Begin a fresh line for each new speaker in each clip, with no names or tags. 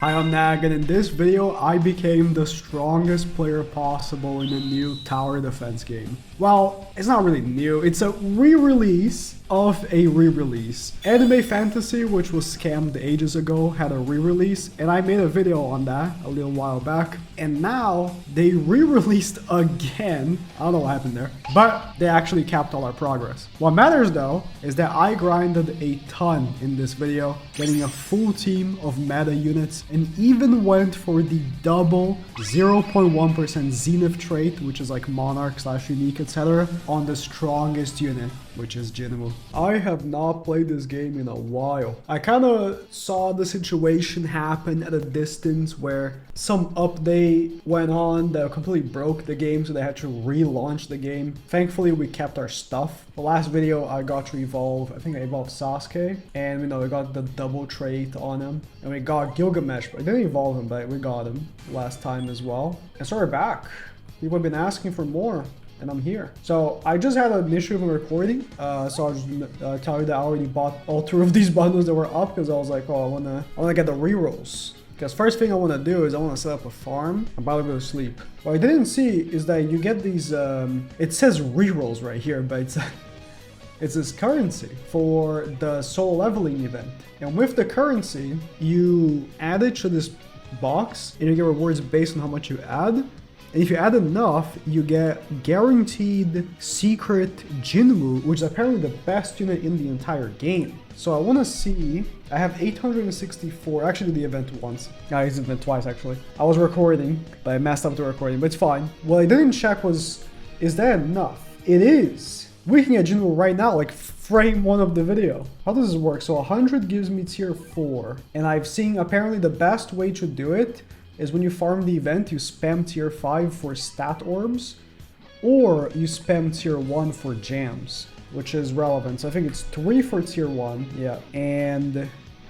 Hi, I'm Nag, and in this video, I became the strongest player possible in a new tower defense game. Well, it's not really new, it's a re-release of a re-release. Anime Fantasy, which was scammed ages ago, had a re-release, and I made a video on that a little while back. And now, they re-released again. I don't know what happened there, but they actually capped all our progress. What matters though, is that I grinded a ton in this video, getting a full team of meta units, and even went for the double 0.1% zenith trait, which is like monarch / unique, etc., on the strongest unit, which is Jinwoo. I have not played this game in a while. I kind of saw the situation happen at a distance where some update went on that completely broke the game, so they had to relaunch the game. Thankfully, we kept our stuff. The last video I got to evolve, I think I evolved Sasuke, and we got the double trait on him, and we got Gilgamesh, but I didn't evolve him, but we got him last time as well. And so we're back. People have been asking for more, and I'm here. So I just had an issue with my recording, so I'll just tell you that I already bought all 2 of these bundles that were up, because I was like, oh, I wanna get the rerolls. Because first thing I want to do is I want to set up a farm. I'm about to go to sleep. What I didn't see is that you get these, it says rerolls right here, but it's this currency for the soul leveling event. And with the currency, you add it to this box and you get rewards based on how much you add. And if you add enough, you get guaranteed secret Jinwoo, which is apparently the best unit in the entire game. So I want to see, I have 864, I actually did the event once. I did the event twice actually. I was recording, but I messed up the recording, but it's fine. What I didn't check was, is that enough? It is. We can get Jinwoo right now, like frame 1 of the video. How does this work? So 100 gives me tier 4. And I've seen apparently the best way to do it is when you farm the event, you spam tier 5 for stat orbs, or you spam tier 1 for jams, which is relevant. So I think it's 3 for tier 1, yeah. And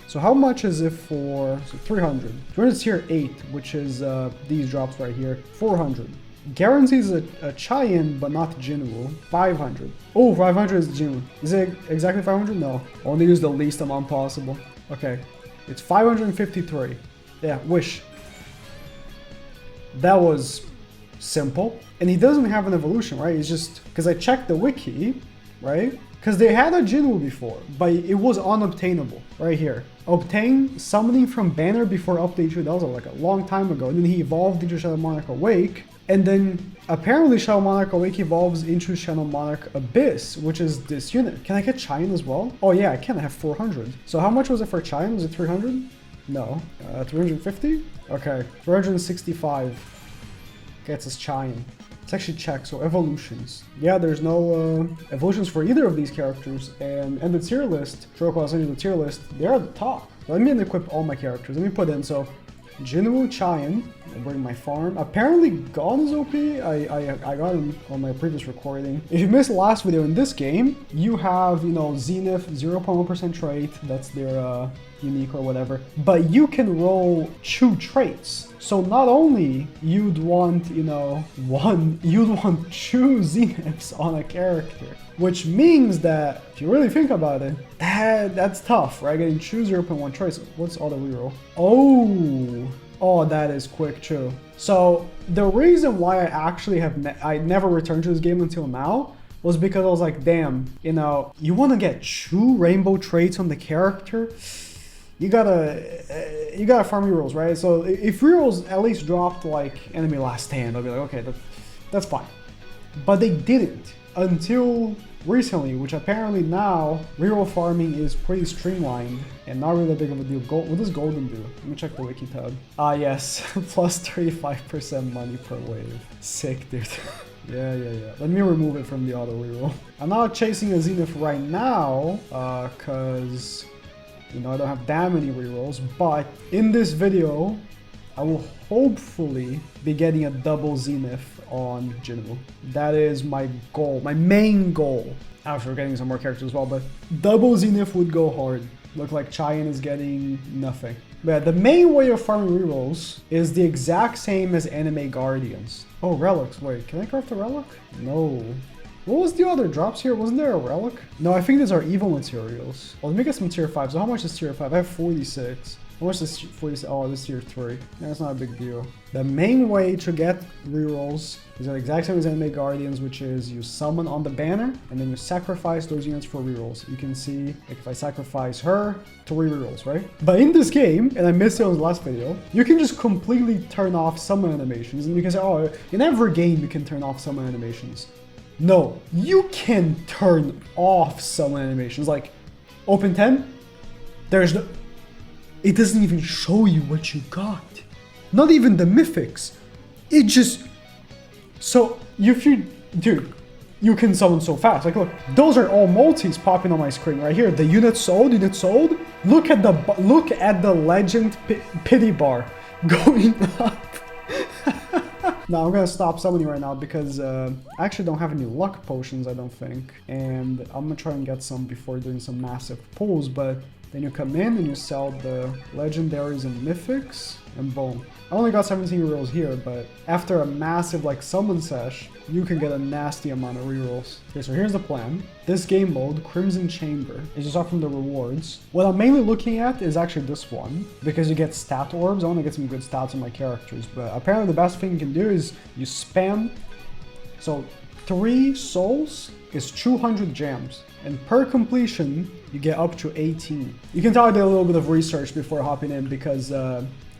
so how much is it for, so 300. 300 is tier 8, which is these drops right here, 400. Guarantees a Chai-in, but not Jinwoo, 500. Oh, 500 is Jinwoo. Is it exactly 500? No, I want to use the least amount possible. Okay, it's 553. Yeah, wish. That was simple. And he doesn't have an evolution, right? It's just because I checked the wiki, right? Because they had a Jinwoo before, but it was unobtainable right here. Obtain summoning from banner before update 2. That was like a long time ago. And then he evolved into Shadow Monarch Awake. And then apparently Shadow Monarch Awake evolves into Shadow Monarch Abyss, which is this unit. Can I get Chai-in as well? Oh yeah, I can. I have 400. So how much was it for Chai-in? Was it 300? No. 350? Okay. 465 gets us Chai-in. Let's actually check. So evolutions. Yeah, there's no evolutions for either of these characters. And the tier list, I'll send you the tier list, they're at the top. Let me equip all my characters. Let me put in, so Jinwoo, Chai-in. I bring my farm. Apparently God is OP. I got him on my previous recording. If you missed the last video, in this game, you have, Zenith, 0.1% trait. That's their unique or whatever. But you can roll 2 traits. So not only you'd want, you'd want 2 Zeniths on a character. Which means that, if you really think about it, that's tough, right? Getting 2 0.1 traits. What's auto reroll? Oh, that is quick too. So the reason why I actually I never returned to this game until now was because I was like, damn, you want to get 2 rainbow traits on the character? You gotta farm rerolls, right? So if rerolls at least dropped like enemy last stand, I'll be like, okay, that's fine. But they didn't until recently, which apparently now reroll farming is pretty streamlined and not really that big of a deal. What does golden do? Let me check the wiki tab. Yes, plus 35% money per wave. Sick, dude. Yeah. Let me remove it from the auto reroll. I'm not chasing a zenith right now, cause I don't have that many rerolls. But in this video, I will hopefully be getting a double zenith on Jinwoo. That is my goal, my main goal. After getting some more characters as well, but double zenith would go hard. Look like Chai-in is getting nothing. But yeah, the main way of farming rerolls is the exact same as anime guardians. Oh, relics. Wait, can I craft a relic? No. What was the other drops here? Wasn't there a relic? No, I think these are evil materials. Well, let me get some tier 5. So how much is tier 5? I have 46. What's this for this? Oh, this tier 3. Yeah, it's not a big deal. The main way to get rerolls is the exact same as Anime Guardians, which is you summon on the banner and then you sacrifice those units for rerolls. You can see, like, if I sacrifice her, 3 rerolls, right? But in this game, and I missed it on the last video, you can just completely turn off summon animations, and you can say, oh, in every game you can turn off summon animations. No, you can turn off summon animations. Like, open 10, there's no... It doesn't even show you what you got. Not even the mythics. It just... So, if you... Dude, you can summon so fast. Like, look, those are all multis popping on my screen right here. The unit sold, unit sold. Look at the legend pity bar going up. Now, I'm gonna stop summoning right now because I actually don't have any luck potions, I don't think. And I'm gonna try and get some before doing some massive pulls, but then you come in and you sell the legendaries and mythics, and boom. I only got 17 rerolls here, but after a massive like summon sesh, you can get a nasty amount of rerolls. Okay, so here's the plan. This game mode, Crimson Chamber, is just off from the rewards. What I'm mainly looking at is actually this one, because you get stat orbs. I want to get some good stats on my characters, but apparently the best thing you can do is you spam. So 3 souls is 200 gems, and per completion, you get up to 18. You can tell I did a little bit of research before hopping in because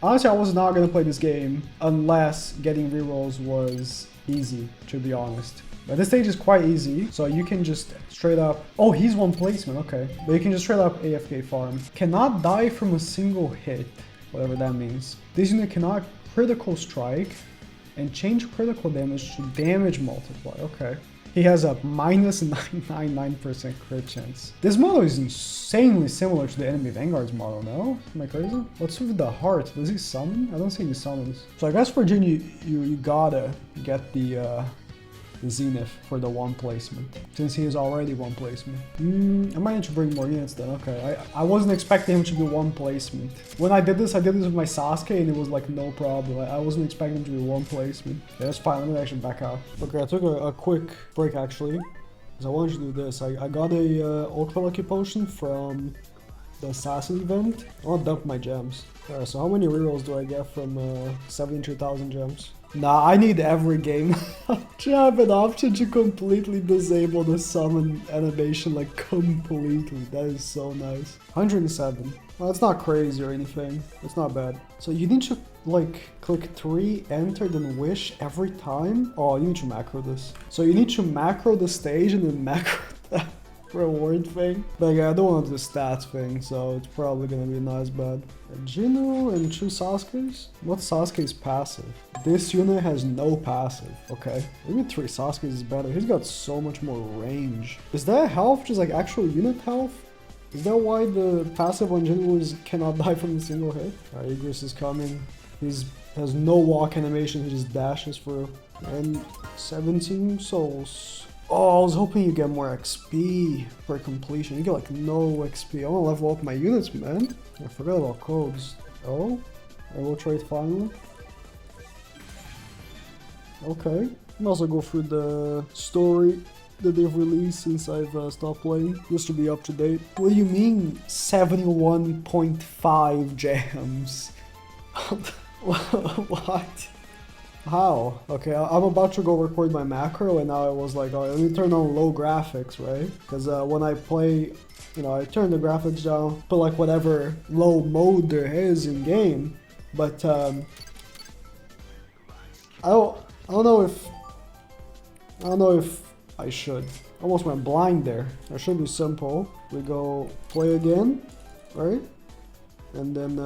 honestly, I was not going to play this game unless getting rerolls was easy, to be honest. But this stage is quite easy, so you can just straight up... Oh, he's one placement, okay. But you can just straight up AFK farm. Cannot die from a single hit, whatever that means. This unit cannot critical strike and change critical damage to damage multiply, okay. He has a minus 999% crit chance. This model is insanely similar to the enemy Vanguard's model, no? Am I crazy? What's with the heart? Does he summon? I don't see any summons. So I guess for Jin, you gotta get the Zenith for the 1 placement, since he is already 1 placement. I might need to bring more units then, okay. I wasn't expecting him to be 1 placement. When I did this with my Sasuke and it was like no problem. I wasn't expecting him to be 1 placement. Yeah, that's fine, let me actually back out. Okay, I took a quick break actually, because I wanted to do this. I got a Ultra Lucky Potion from the Assassin event. I want to dump my gems. Alright, so how many rerolls do I get from 72,000 gems? Nah, I need every game to have an option to completely disable the summon animation, like completely. That is so nice. 107. Well, it's not crazy or anything. It's not bad. So you need to like click 3, enter, then wish every time. Oh, you need to macro this. So you need to macro the stage and then macro that reward thing. But yeah, I don't want to do the stats thing, so it's probably gonna be nice bad. Jinwoo and 2 Sasuke's? What's Sasuke's passive? This unit has no passive. Okay, maybe 3 Sasuke's is better. He's got so much more range. Is that health just like actual unit health? Is that why the passive on Jinwoo cannot die from a single hit? Alright, Igris is coming. He's has no walk animation, he just dashes through. And 17 souls. Oh, I was hoping you get more XP for completion. You get like no XP. I want to level up my units, man. I forgot about codes. Oh, I will trade finally. Okay. I'll also go through the story that they've released since I've stopped playing, just to be up to date. What do you mean 71.5 gems? What? How? Okay, I'm about to go record my macro and now I was like, oh, let me turn on low graphics, right? Because when I play, you know, I turn the graphics down, put like whatever low mode there is in game, but I don't know if I should. Almost went blind there. That should be simple. We go play again, right? And then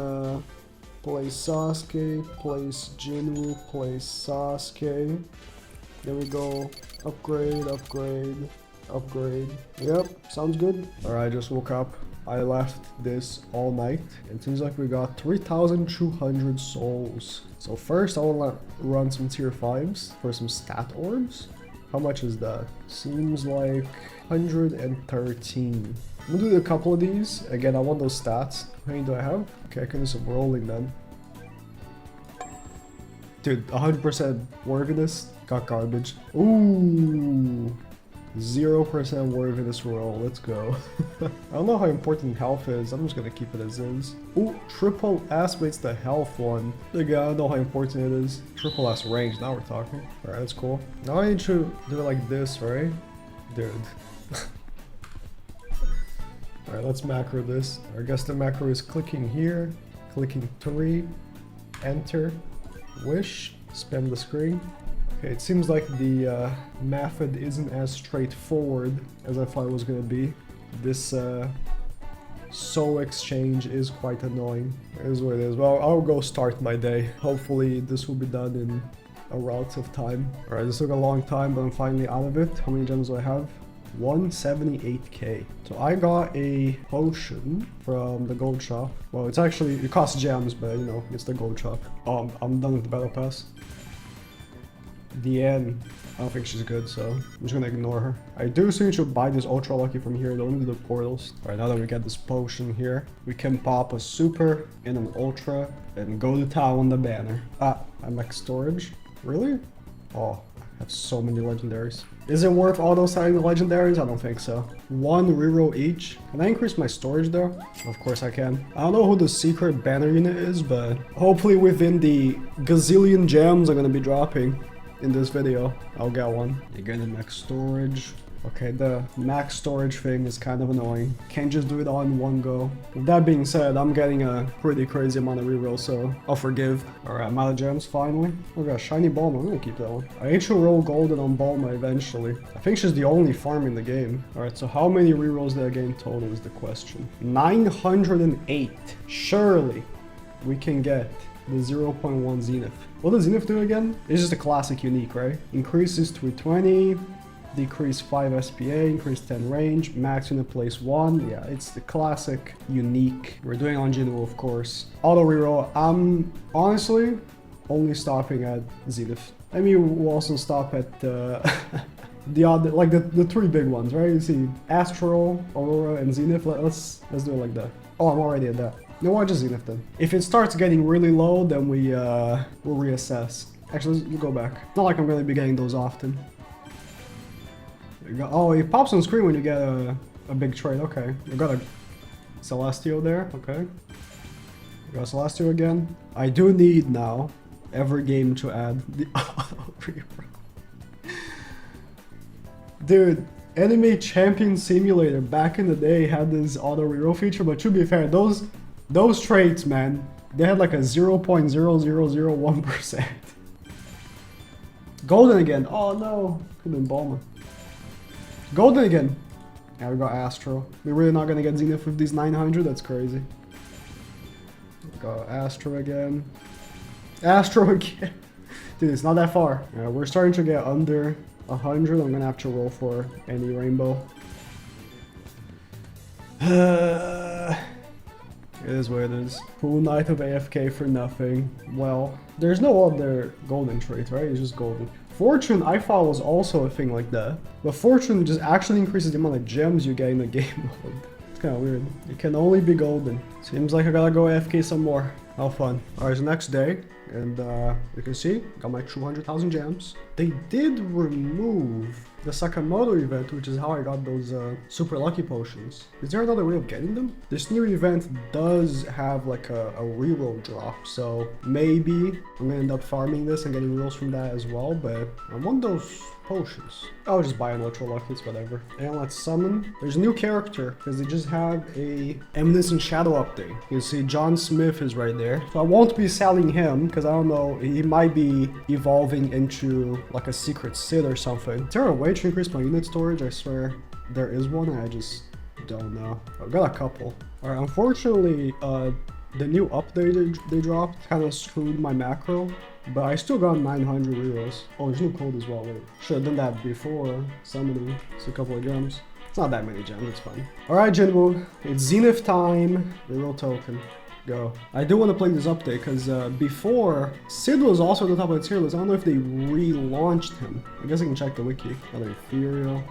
place Sasuke, place Jinwoo, place Sasuke. There we go. Upgrade, upgrade, upgrade. Yep, sounds good. Alright, I just woke up. I left this all night. It seems like we got 3,200 souls. So first I want to run some tier 5s for some stat orbs. How much is that? Seems like 113. I'm gonna do a couple of these. Again, I want those stats. How many do I have? Okay, I can do some rolling then. Dude, 100% worthiness. Got garbage. Ooh. 0% worthiness roll. Let's go. I don't know how important health is. I'm just gonna keep it as is. Ooh, triple S makes the health one. Again, I don't know how important it is. Triple S range, now we're talking. Alright, that's cool. Now I need to do it like this, right? Dude. Alright, let's macro this. I guess the macro is clicking here, clicking 3, enter, wish, spam the screen. Okay, it seems like the method isn't as straightforward as I thought it was gonna be. This so exchange is quite annoying. It is what it is. Well, I'll go start my day. Hopefully this will be done in a relative time. Alright, this took a long time, but I'm finally out of it. How many gems do I have? 178k. So I got a potion from the gold shop. Well, it's actually, it costs gems, but you know, it's the gold shop. I'm done with the battle pass. The end. I don't think she's good, so I'm just gonna ignore her. I do still need to buy this ultra lucky from here, though, into the portals. Alright, now that we get this potion here, we can pop a super and an ultra and go to town on the banner. Ah, I max storage. Really? Oh, I have so many legendaries. Is it worth auto-selling the legendaries? I don't think so. 1 reroll each. Can I increase my storage though? Of course I can. I don't know who the secret banner unit is, but hopefully within the gazillion gems I'm gonna be dropping in this video, I'll get one. Again, the max storage. Okay, the max storage thing is kind of annoying. Can't just do it all in one go. With that being said, I'm getting a pretty crazy amount of rerolls, so I'll forgive. Alright, I'm out of gems finally. Oh gosh, shiny Bulma, I'm gonna keep that one. I need to roll golden on Bulma eventually. I think she's the only farm in the game. Alright, so how many rerolls did I get in total is the question. 908. Surely we can get the 0.1 zenith. What does zenith do again? It's just a classic unique, right? Increases 320. Decrease 5 SPA, increase 10 range, max unit place 1. Yeah, it's the classic unique. We're doing on Jinwoo, of course. Auto reroll. I'm honestly only stopping at zenith. I mean, we'll also stop at the other, like the 3 big ones, right? You see Astral, Aurora, and Zenith. Let's do it like that. Oh, I'm already at that. No, why just Zenith then? If it starts getting really low, then we'll reassess. Actually, let's go back. Not like I'm gonna be getting those often. Oh, it pops on screen when you get a big trade. Okay, we got a Celestial there. Okay, we got Celestial again. I do need now every game to add the auto reroll. Dude, Anime Champion Simulator back in the day had this auto reroll feature, but to be fair, those traits, man, they had like a 0.0001%. Golden again. Oh no, could have been Bulma. Golden again. Yeah, we got Astro. We're really not gonna get Zenith with these 900? That's crazy. We got Astro again. Astro again. Dude, it's not that far. Yeah, we're starting to get under 100. I'm gonna have to roll for any rainbow. It is what it is. Full night of AFK for nothing. Well, there's no other golden trait, right? It's just golden. Fortune, I thought, was also a thing like that. But Fortune just actually increases the amount of gems you get in the game mode. It's kind of weird. It can only be golden. Seems like I gotta go AFK some more. How fun. Alright, it's the next day. And you can see, got my 200,000 gems. They did remove the Sakamoto event, which is how I got those super lucky potions. Is there another way of getting them? This new event does have like a reroll drop, so maybe I'm gonna end up farming this and getting rerolls from that as well, but I want those potions. I'll just buy an ultra lucky, it's whatever. And let's summon. There's a new character because they just have a Eminence and Shadow update. You see John Smith is right there. So I won't be selling him because I don't know, he might be evolving into like a secret Sid or something. Is there a way to increase my unit storage? I swear there is one and I just don't know. I've got a couple. Alright, unfortunately, the new update they dropped kind of screwed my macro. But I still got 900 rerolls. Oh, there's new code as well. Wait, should have done that before summoning. It's a couple of gems. It's not that many gems, it's fine. Alright, Jinwoo, it's Zenith time. Reroll token. Go. I do want to play this update because before, Sid was also at the top of the tier list. I don't know if they relaunched him. I guess I can check the wiki. Another ethereal.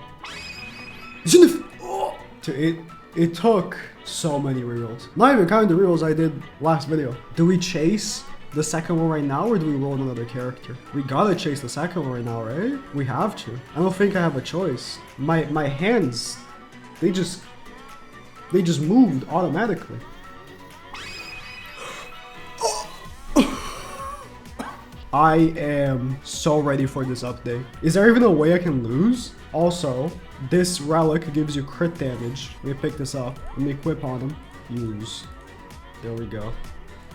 Zenith! Oh! It took so many rerolls. Not even counting the rerolls I did last video. Do we chase the second one right now, or do we roll another character? We gotta chase the second one right now, right? We have to. I don't think I have a choice. My hands, they just moved automatically. I am so ready for this update. Is there even a way I can lose? Also, this relic gives you crit damage. Let me pick this up. Let me equip on him. Use. There we go.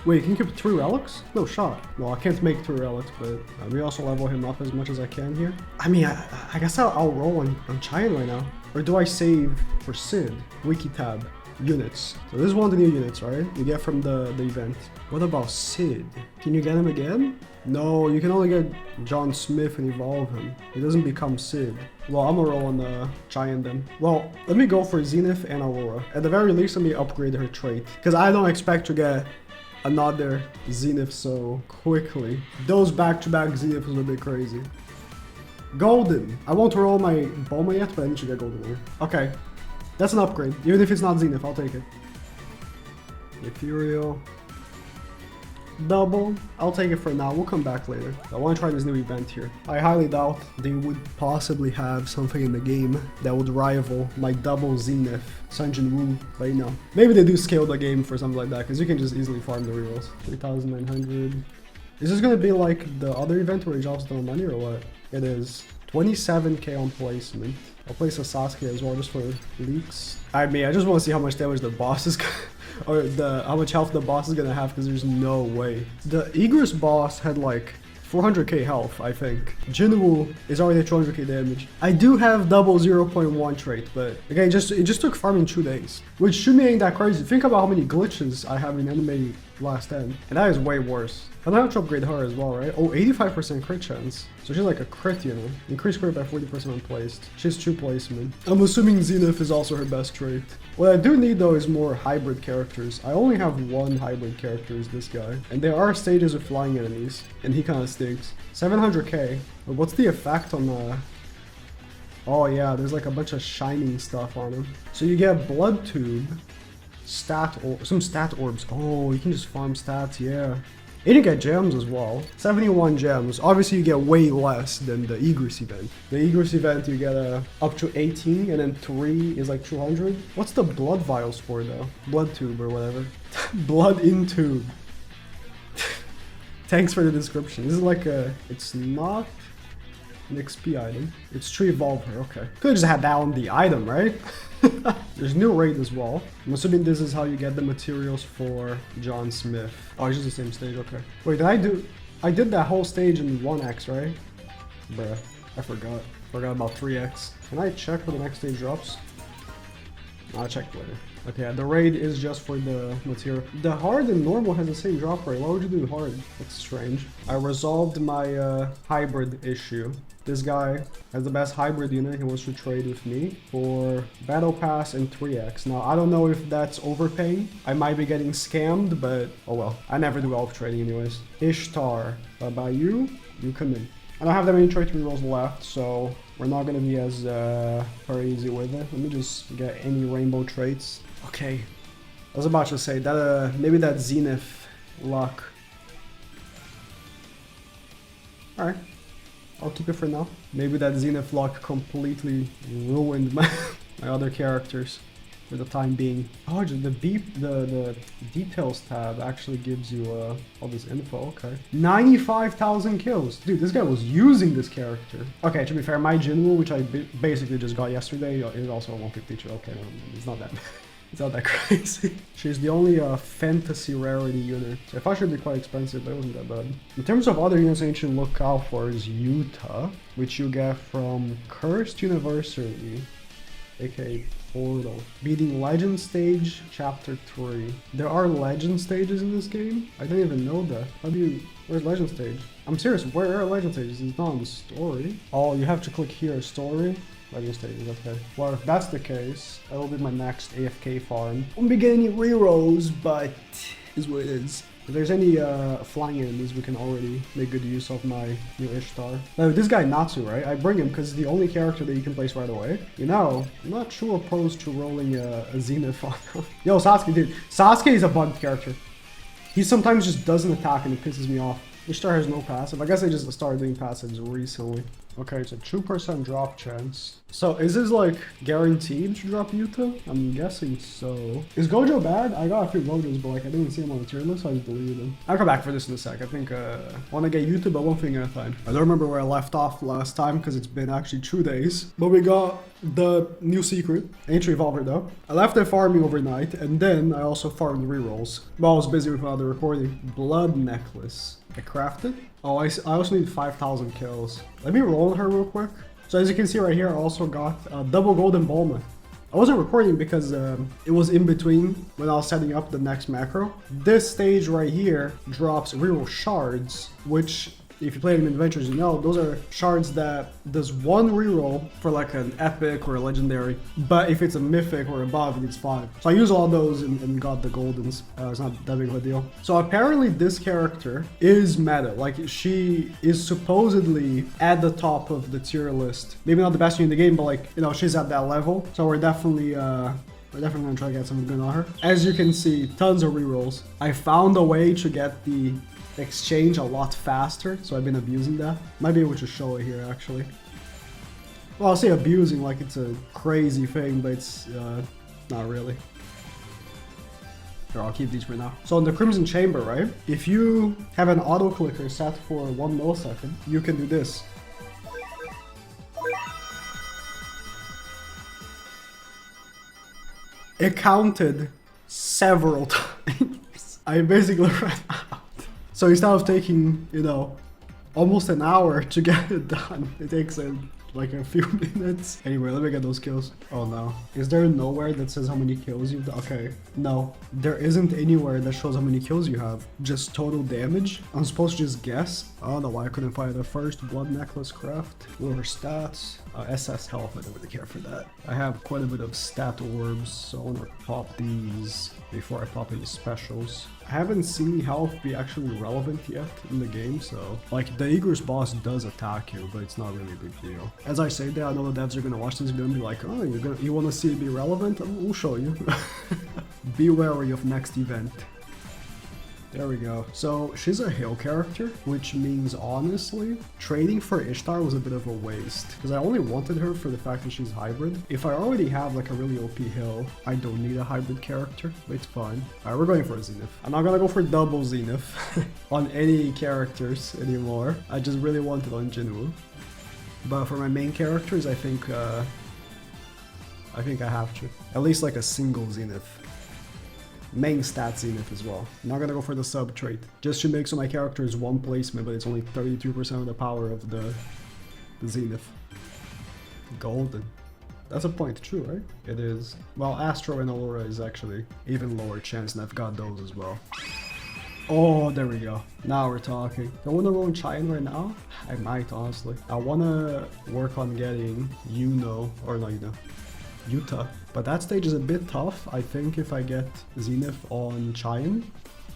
Wait, can you keep 3 relics? No shot. Well, I can't make 3 relics, but let me also level him up as much as I can here. I mean, I guess I'll roll on China right now. Or do I save for Sid? Wiki tab. Units. So this is one of the new units, right? You get from the event. What about Sid? Can you get him again? No, you can only get John Smith and evolve him. He doesn't become Sid. Well, I'm gonna roll on the Giant then. Well, let me go for Zenith and Aurora. At the very least, let me upgrade her trait. Because I don't expect to get another Zenith so quickly. Those back-to-back Zeniths will be crazy. Golden. I won't roll my Boma yet, but I need to get Golden here. Okay. That's an upgrade. Even if it's not Zenith, I'll take it. Ethereal. Double. I'll take it for now. We'll come back later. I want to try this new event here. I highly doubt they would possibly have something in the game that would rival my double Zenith, Jinwoo. But you know, maybe they do scale the game for something like that, because you can just easily farm the rerolls. 3,900. Is this going to be like the other event where it drops down money or what? It is. 27k on placement. I'll place a Sasuke as well just for leaks. I mean, I just want to see how much damage the boss is or how much health the boss is gonna have, because there's no way. The Egress boss had like 400k health, I think. Jinwoo is already 200k damage. I do have double 0.1 trait, but again, it just took farming 2 days, which to me ain't that crazy. Think about how many glitches I have in Anime Last End, and that is way worse. And I have to upgrade her as well, right? Oh, 85% crit chance. So she's like a crit, you know. Increased crit by 40% when placed. She has 2 placement. I'm assuming Zenith is also her best trait. What I do need though is more hybrid characters. I only have 1 hybrid character, is this guy. And there are stages with flying enemies, and he kind of stinks. 700k. But what's the effect on the... Oh yeah, there's like a bunch of shining stuff on him. So you get Blood Tube, some stat orbs. Oh, you can just farm stats, yeah. And you get gems as well. 71 gems. Obviously, you get way less than the Egress event. The Egress event, you get up to 18, and then 3 is like 200. What's the blood vials for, though? Blood tube or whatever. Blood in tube. Thanks for the description. This is like a... It's not an XP item. It's to evolve her, okay. Could've just had that on the item, right? There's new raid as well. I'm assuming this is how you get the materials for John Smith. Oh, it's just the same stage, okay. Wait, I did that whole stage in 1x, right? Bruh, I forgot. Forgot about 3x. Can I check when the next stage drops? I'll check later. Okay, the raid is just for the material. The hard and normal has the same drop rate. Why would you do hard? That's strange. I resolved my hybrid issue. This guy has the best hybrid unit. He wants to trade with me for Battle Pass and 3x. Now, I don't know if that's overpaying. I might be getting scammed, but oh well. I never do elf trading anyways. Ishtar, by you come in. I don't have that many trait rerolls left, so we're not gonna be as very easy with it. Let me just get any rainbow traits. Okay, I was about to say that maybe that Zenith luck. All right. I'll keep it for now. Maybe that Zenith luck completely ruined my other characters for the time being. Oh, the details tab actually gives you all this info. Okay, 95,000 kills. Dude, this guy was using this character. Okay, to be fair, my Jinwoo, which I basically just got yesterday, is also a 152. Okay, it's not that. It's not that crazy. She's the only fantasy rarity unit. So if I should be quite expensive, but it wasn't that bad. In terms of other units I need to look out for is Utah, which you get from Cursed University, aka Portal. Beating Legend Stage, Chapter 3. There are Legend Stages in this game? I didn't even know that. Where's Legend Stage? I'm serious, where are Legend Stages? It's not on the story. Oh, you have to click here, story. Legend Stages, okay. Well, if that's the case, that will be my next AFK farm. Won't be getting any rerolls, but is what it is. If there's any flying enemies, we can already make good use of my new Ishtar. Now, this guy Natsu, right? I bring him because he's the only character that you can place right away. You know, I'm not too opposed to rolling a Zenith on him. Yo, Sasuke, dude. Sasuke is a bugged character. He sometimes just doesn't attack and it pisses me off. Ishtar has no passive. I guess I just started doing passives recently. Okay, it's a 2% drop chance. So is this like guaranteed to drop Yuta? I'm guessing so. Is Gojo bad? I got a few Gojos, but like I didn't see him on the tier list, so I just deleted him. I'll come back for this in a sec. I think I want to get Yuta, but one thing at a time. I don't remember where I left off last time because it's been actually 2 days. But we got the new secret, Ancient Revolver though. I left it farming overnight, and then I also farmed rerolls. But I was busy with another recording. Blood necklace. I crafted. Oh, I also need 5,000 kills. Let me roll her real quick. So as you can see right here, I also got a double golden bowman. I wasn't recording because it was in between when I was setting up the next macro. This stage right here drops reroll shards, which if you play in adventures, you know those are shards that does 1 reroll for like an epic or a legendary, but if it's a mythic or above, it's 5. So I use all those and got the goldens. It's not that big of a deal. So apparently this character is meta. Like she is supposedly at the top of the tier list. Maybe not the best in the game, but like, you know, she's at that level. So we're definitely gonna try to get something good on her. As you can see, tons of rerolls. I found a way to get the exchange a lot faster, so I've been abusing that. Might be able to show it here actually. Well, I'll say abusing like it's a crazy thing, but it's not really. Here, I'll keep these for now. So in the Crimson Chamber, right? If you have an auto clicker set for 1 millisecond, you can do this. It counted several times. I basically ran out. So instead of taking, you know, almost an hour to get it done, it takes like a few minutes. Anyway, let me get those kills. Oh no. Is there nowhere that says how many kills you've done? Okay, no. There isn't anywhere that shows how many kills you have. Just total damage. I'm supposed to just guess. I don't know why I couldn't find the first blood necklace craft. Lower stats. SS health, I don't really care for that. I have quite a bit of stat orbs, so I want to pop these before I pop any specials. I haven't seen health be actually relevant yet in the game, so like the Igor's boss does attack you, but it's not really a big deal. As I say that, I know the devs are gonna watch this video and be like, oh, you want to see it be relevant? We'll show you. Be wary of next event. There we go. So she's a hill character, which means honestly, trading for Ishtar was a bit of a waste because I only wanted her for the fact that she's hybrid. If I already have like a really OP hill, I don't need a hybrid character, but it's fine. Alright, we're going for a zenith. I'm not gonna go for double zenith on any characters anymore. I just really want it on Jinwoo. But for my main characters, I think I have to. At least like a single zenith. Main stat zenith as well. I'm not gonna go for the sub trait. Just to make so my character is 1 placement, but it's only 32% of the power of the zenith. Golden. That's a point, true, right? It is. Well, Astro and Aurora is actually even lower chance, and I've got those as well. Oh, there we go. Now we're talking. I want to roll Chine right now? I might, honestly. I want to work on getting Yuta. But that stage is a bit tough. I think if I get Zenith on Chine,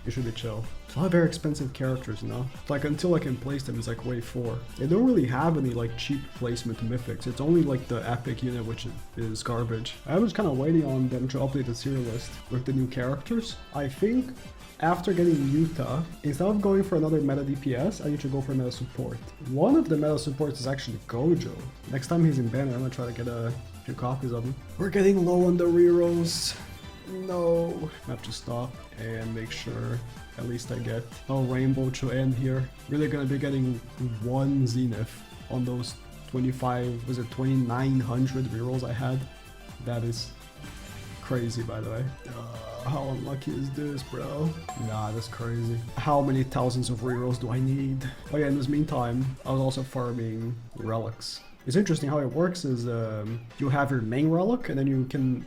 it should be chill. It's not very expensive characters, you know? Like until I can place them, it's like wave 4. They don't really have any like cheap placement mythics. It's only like the epic unit, which is garbage. I was kind of waiting on them to update the tier list with the new characters. I think after getting Yuta, instead of going for another meta DPS, I need to go for meta support. One of the meta supports is actually Gojo. Next time he's in banner, I'm gonna try to get a few copies of him. We're getting low on the rerolls. No. I have to stop and make sure at least I get a rainbow to end here. Really gonna be getting 1 zenith on those 2,900 rerolls I had. That is crazy, by the way. How unlucky is this, bro? Nah, that's crazy. How many thousands of rerolls do I need? Oh yeah, in this meantime, I was also farming relics. It's interesting how it works is you have your main relic and then you can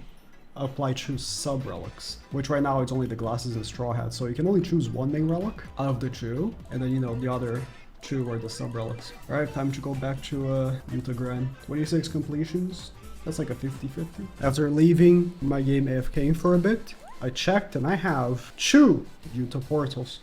choose sub relics, which right now it's only the glasses and straw hats, so you can only choose 1 main relic out of the 2, and then you know the other 2 are the sub relics. Alright, time to go back to Yuta Grand. 26 completions. That's like a 50-50. After leaving my game AFK for a bit, I checked and I have 2 Yuta portals.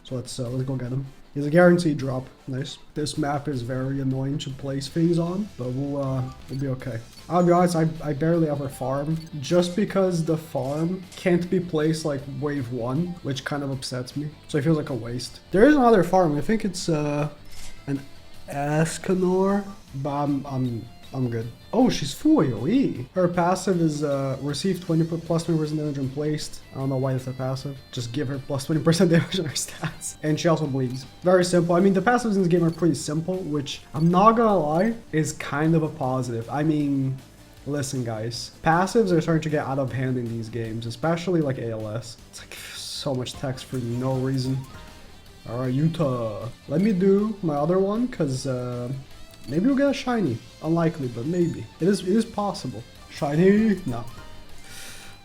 So let's go get them. It's a guaranteed drop. Nice. This map is very annoying to place things on, but we'll be okay. I'll be honest, I barely ever farm, just because the farm can't be placed like wave 1, which kind of upsets me. So it feels like a waste. There is another farm. I think it's an Escanor, but I'm good. Oh, she's full AoE. Her passive is receive 20 plus 20% damage when placed. I don't know why that's a passive. Just give her plus 20% damage on her stats. And she also bleeds. Very simple. I mean, the passives in this game are pretty simple, which I'm not gonna lie is kind of a positive. I mean, listen guys, passives are starting to get out of hand in these games, especially like ALS. It's like so much text for no reason. All right, Utah. Let me do my other one, because maybe we'll get a shiny. Unlikely, but maybe. It is possible. Shiny? No.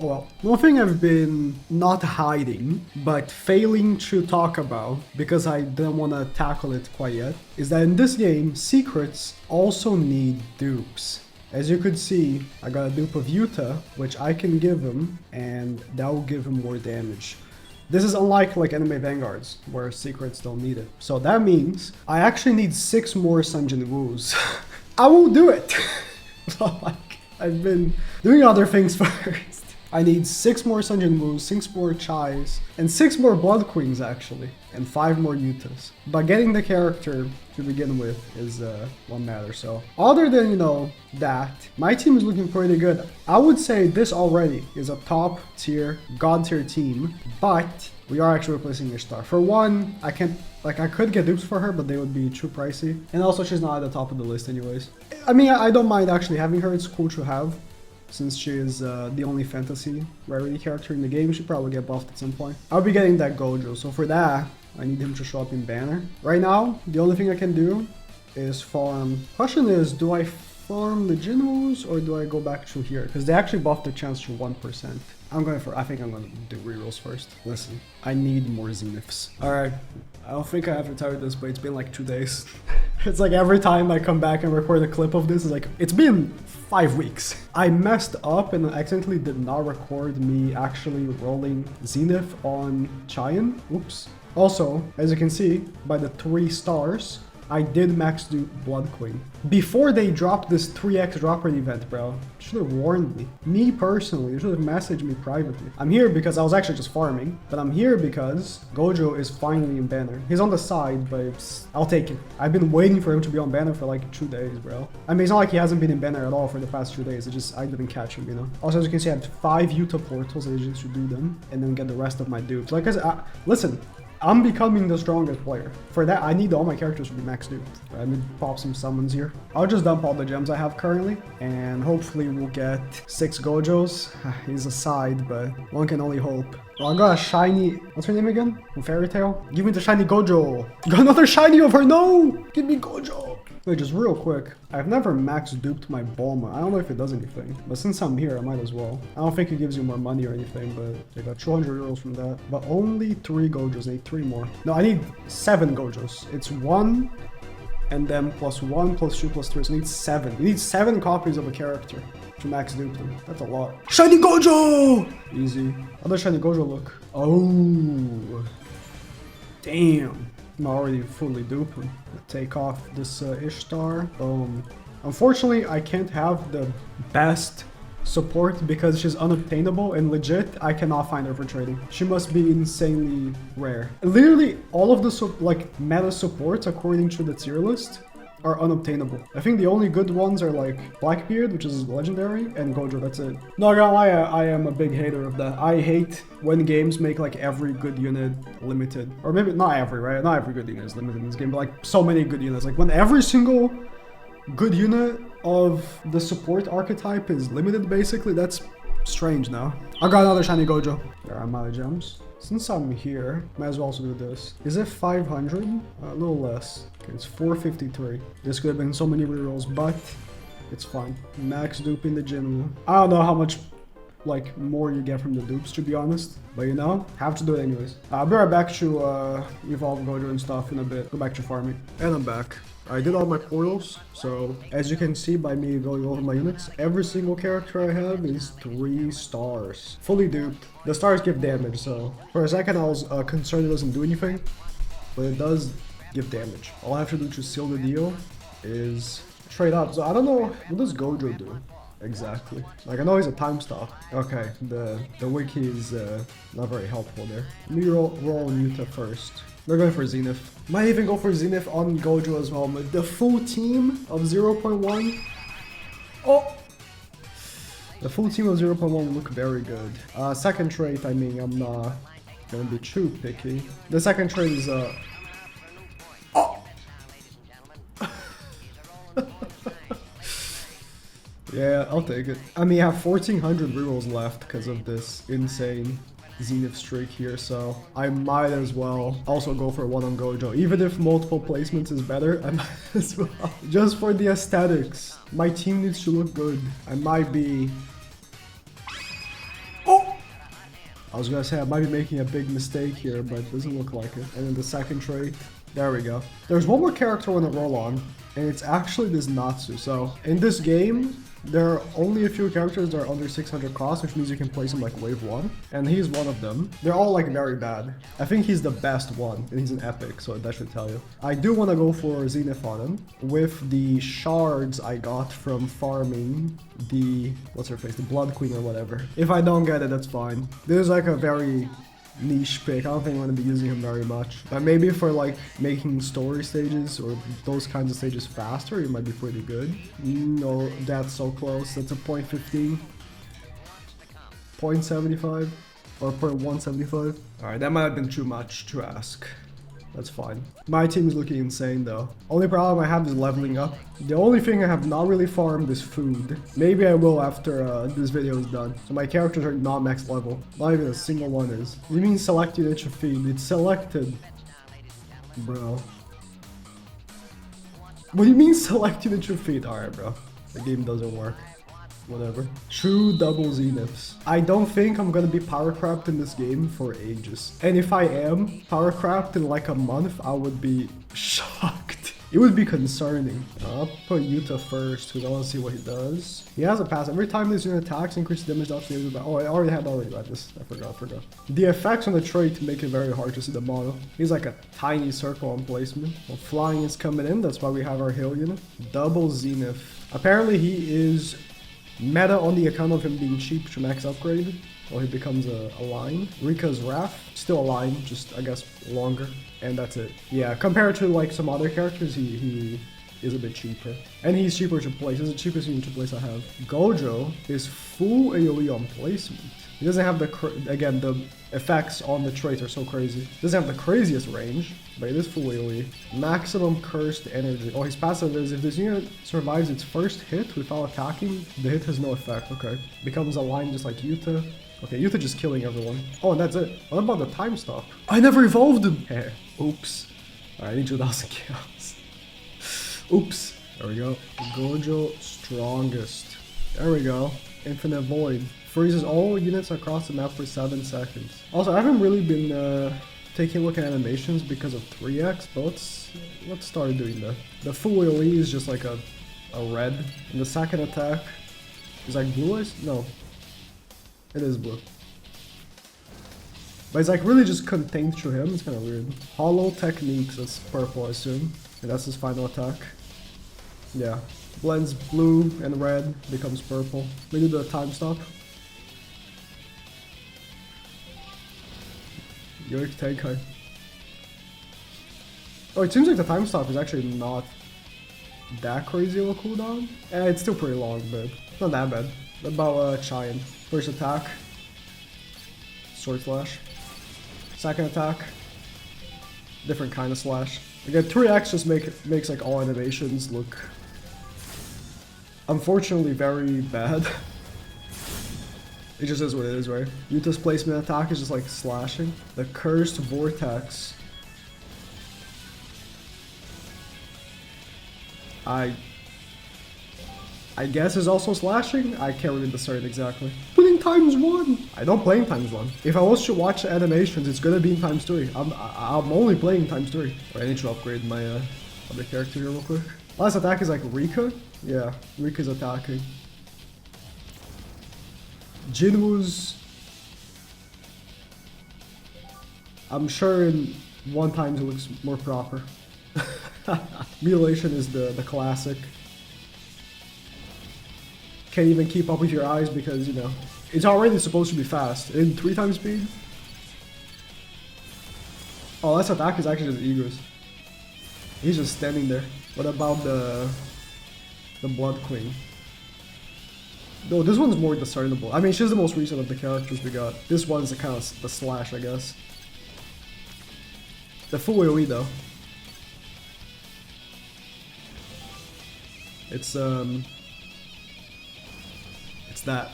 Oh well. One thing I've been not hiding, but failing to talk about, because I didn't want to tackle it quite yet, is that in this game, secrets also need dupes. As you could see, I got a dupe of Utah, which I can give him, and that will give him more damage. This is unlike like anime Vanguards, where secrets don't need it. So that means I actually need 6 more Jinwoos. I will do it! But like, I've been doing other things first. I need 6 more Jinwoos, 6 more Chais, and 6 more Blood Queens actually, and 5 more Utahs. But getting the character to begin with is what matters. So other than, you know, that, my team is looking pretty good. I would say this already is a top tier, god tier team, but we are actually replacing Ishtar. For one, I can't, like, I could get dupes for her, but they would be too pricey. And also she's not at the top of the list anyways. I mean, I don't mind actually having her, it's cool to have. Since she is the only fantasy rarity character in the game, she'll probably get buffed at some point. I'll be getting that Gojo, so for that, I need him to show up in banner. Right now, the only thing I can do is farm. Question is, do I farm the Jinwoos or do I go back to here? Because they actually buffed the chance to 1%. I think I'm gonna do rerolls first. Listen, I need more zeniths. Alright, I don't think I have to tell you this, but it's been like 2 days. It's like every time I come back and record a clip of this, it's like, it's been 5 weeks. I messed up and accidentally did not record me actually rolling zenith on Chayan. Oops. Also, as you can see, by the 3 stars, I did max do Blood Queen. Before they dropped this 3x drop rate event, bro. Should have warned me. Me personally, you should have messaged me privately. I'm here because I was actually just farming, but I'm here because Gojo is finally in banner. He's on the side, but I'll take it. I've been waiting for him to be on banner for like 2 days, bro. I mean, it's not like he hasn't been in banner at all for the past 2 days. It's just, I didn't catch him, you know? Also, as you can see, I have 5 Utah portals. I just should do them and then get the rest of my dupes. Like I said, listen. I'm becoming the strongest player. For that, I need all my characters to be max duped. I need to pop some summons here. I'll just dump all the gems I have currently, and hopefully we'll get 6 Gojos. He's a side, but one can only hope. Well, I got a shiny... What's her name again? From Fairy Tail? Give me the shiny Gojo. Got another shiny of her. No! Give me Gojo. Wait, just real quick. I've never max duped my Bulma. I don't know if it does anything, but since I'm here, I might as well. I don't think it gives you more money or anything, but I got 200 euros from that. But only 3 Gojos. I need 3 more. No, I need 7 Gojos. It's 1, and then plus 1, plus 2, plus 3. So I need 7. You need 7 copies of a character to max dupe them. That's a lot. Shiny Gojo! Easy. How does shiny Gojo look? Oh. Damn. I'm already fully duping. Take off this Ishtar. Boom. Unfortunately, I can't have the best support because she's unobtainable, and legit, I cannot find her for trading. She must be insanely rare. Literally, all of the meta supports, according to the tier list, are unobtainable. I think the only good ones are like Blackbeard, which is legendary, and Gojo, that's it. Not gonna lie, I am a big hater of that. I hate when games make like every good unit limited. Or maybe not every, right? Not every good unit is limited in this game, but like so many good units. Like when every single good unit of the support archetype is limited, basically, that's strange now. I got another shiny Gojo. There are my gems. Since I'm here, might as well also do this. Is it 500? A little less. Okay, it's 453. This could have been so many rerolls, but it's fine. Max duping the Jinwoo. I don't know how much like more you get from the dupes, to be honest, but you know, have to do it anyways. I'll be right back to evolve Gojo and stuff in a bit. Go back to farming. And I'm back. I did all my portals, so as you can see by me going over my units, every single character I have is 3 stars. Fully duped. The stars give damage, so for a second I was concerned it doesn't do anything, but it does give damage. All I have to do to seal the deal is trade up. So I don't know, what does Gojo do exactly? Like, I know he's a time stop. Okay, the wiki is not very helpful there. Let me roll Yuta first. They're going for Zenith. Might even go for Zenith on Gojo as well. But the full team of 0.1. Oh! The full team of 0.1 look very good. Second trait, I mean, I'm not gonna be too picky. The second trait is oh! Yeah, I'll take it. I mean, I have 1400 rerolls left because of this insane Zenith streak here, so I might as well also go for one on Gojo. Even if multiple placements is better, I might as well. Just for the aesthetics. My team needs to look good. I might be... Oh! I was gonna say I might be making a big mistake here, but it doesn't look like it. And then the second trait. There we go. There's one more character I want to roll on, and it's actually this Natsu. So, in this game, there are only a few characters that are under 600 cost, which means you can place them like wave 1. And he's one of them. They're all like very bad. I think he's the best one, and he's an epic, so that should tell you. I do want to go for Zenith on him with the shards I got from farming the, what's her face, the Blood Queen or whatever. If I don't get it, that's fine. There's like a very niche pick. I don't think I'm going to be using him very much. But maybe for like making story stages or those kinds of stages faster, it might be pretty good. No, that's so close. That's a 0.15. 0.75 or 0.175. Alright, that might have been too much to ask. That's fine. My team is looking insane though. Only problem I have is leveling up. The only thing I have not really farmed is food. Maybe I will after this video is done. So my characters are not max level. Not even a single one is. You mean select unit to feed? It's selected. Bro. What do you mean select unit to feed? Alright bro. The game doesn't work. Whatever. True double zeniths. I don't think I'm gonna be power crapped in this game for ages. And if I am power crapped in like a month, I would be shocked. It would be concerning. I'll put Yuta first because I want to see what he does. He has a pass. Every time this unit attacks, increases damage out to the... Oh, I already read this. I forgot. The effects on the trait make it very hard to see the model. He's like a tiny circle on placement. Well, flying is coming in. That's why we have our hill unit. Double zenith. Apparently he is meta on the account of him being cheap to max upgrade. Well, he becomes a line. Rika's Wrath, still a line, just I guess longer. And that's it. Yeah, compared to like some other characters, he is a bit cheaper. And he's cheaper to place. He's the cheapest unit to place I have. Gojo is full AoE on placement. He doesn't have again, the effects on the trait are so crazy. He doesn't have the craziest range, but it is full AoE. Maximum cursed energy. Oh, his passive is if this unit survives its first hit without attacking, the hit has no effect. Okay. Becomes a line just like Yuta. Okay, Yuta just killing everyone. Oh, and that's it. What about the time stop? I never evolved him! Hey, oops. Alright, I need 2,000 kills. Oops. There we go. Gojo strongest. There we go. Infinite Void. Freezes all units across the map for 7 seconds. Also, I haven't really been taking a look at animations because of 3x, but let's start doing that. The full AoE is just like a red, and the second attack is like blue eyes? No. It is blue. But it's like really just contained to him, it's kind of weird. Hollow Techniques, that's purple I assume. And that's his final attack. Yeah. Blends blue and red, becomes purple. We do the time stop. Yoik Tenkai. Oh, it seems like the time stop is actually not that crazy of a cooldown. It's still pretty long, but not that bad. What about Cheyenne? First attack. Sword slash. Second attack. Different kind of slash. Again, 3x just makes like all animations look unfortunately very bad. It just is what it is, right? Yuta's placement attack is just like slashing. The Cursed Vortex. I guess is also slashing? I can't really discern exactly. Putting ×1! I don't play in ×1. If I was to watch animations, it's gonna be in ×3. I'm only playing ×3. I need to upgrade my other character here real quick. Last attack is like Rika? Yeah, Rika's attacking. Jinwoo's... I'm sure in 1x it looks more proper. Mutilation is the classic. Can't even keep up with your eyes because, you know, it's already supposed to be fast. In 3 times speed? Oh, that's attack is actually just Egress. He's just standing there. What about the Blood Queen? No, this one's more discernible. I mean, she's the most recent of the characters we got. This one's the kind of the slash, I guess. The full AoE though. It's that.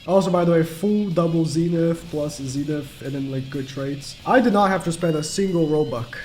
Also, by the way, full double zenith plus zenith and then like good traits. I did not have to spend a single Robux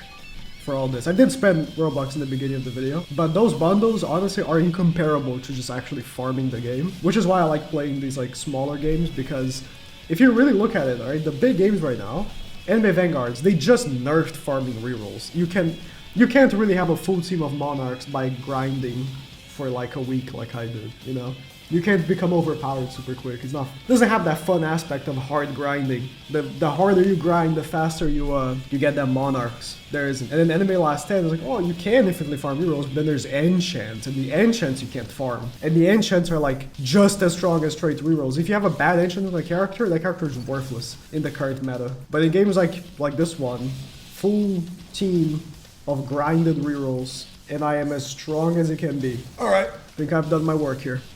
for all this. I did spend Robux in the beginning of the video, but those bundles honestly are incomparable to just actually farming the game, which is why I like playing these like smaller games, because if you really look at it, right, the big games right now, Anime Vanguards, they just nerfed farming rerolls. You can't really have a full team of monarchs by grinding for like a week like I did, you know? You can't become overpowered super quick. It's not, doesn't have that fun aspect of hard grinding. The harder you grind, the faster you get them monarchs. There isn't. And then Anime Last Stand is like, oh, you can infinitely farm rerolls, but then there's enchants, and the enchants you can't farm. And the enchants are like just as strong as straight rerolls. If you have a bad enchant on a character, that character is worthless in the current meta. But in games like this one, full team of grinded rerolls, and I am as strong as it can be. Alright, I think I've done my work here.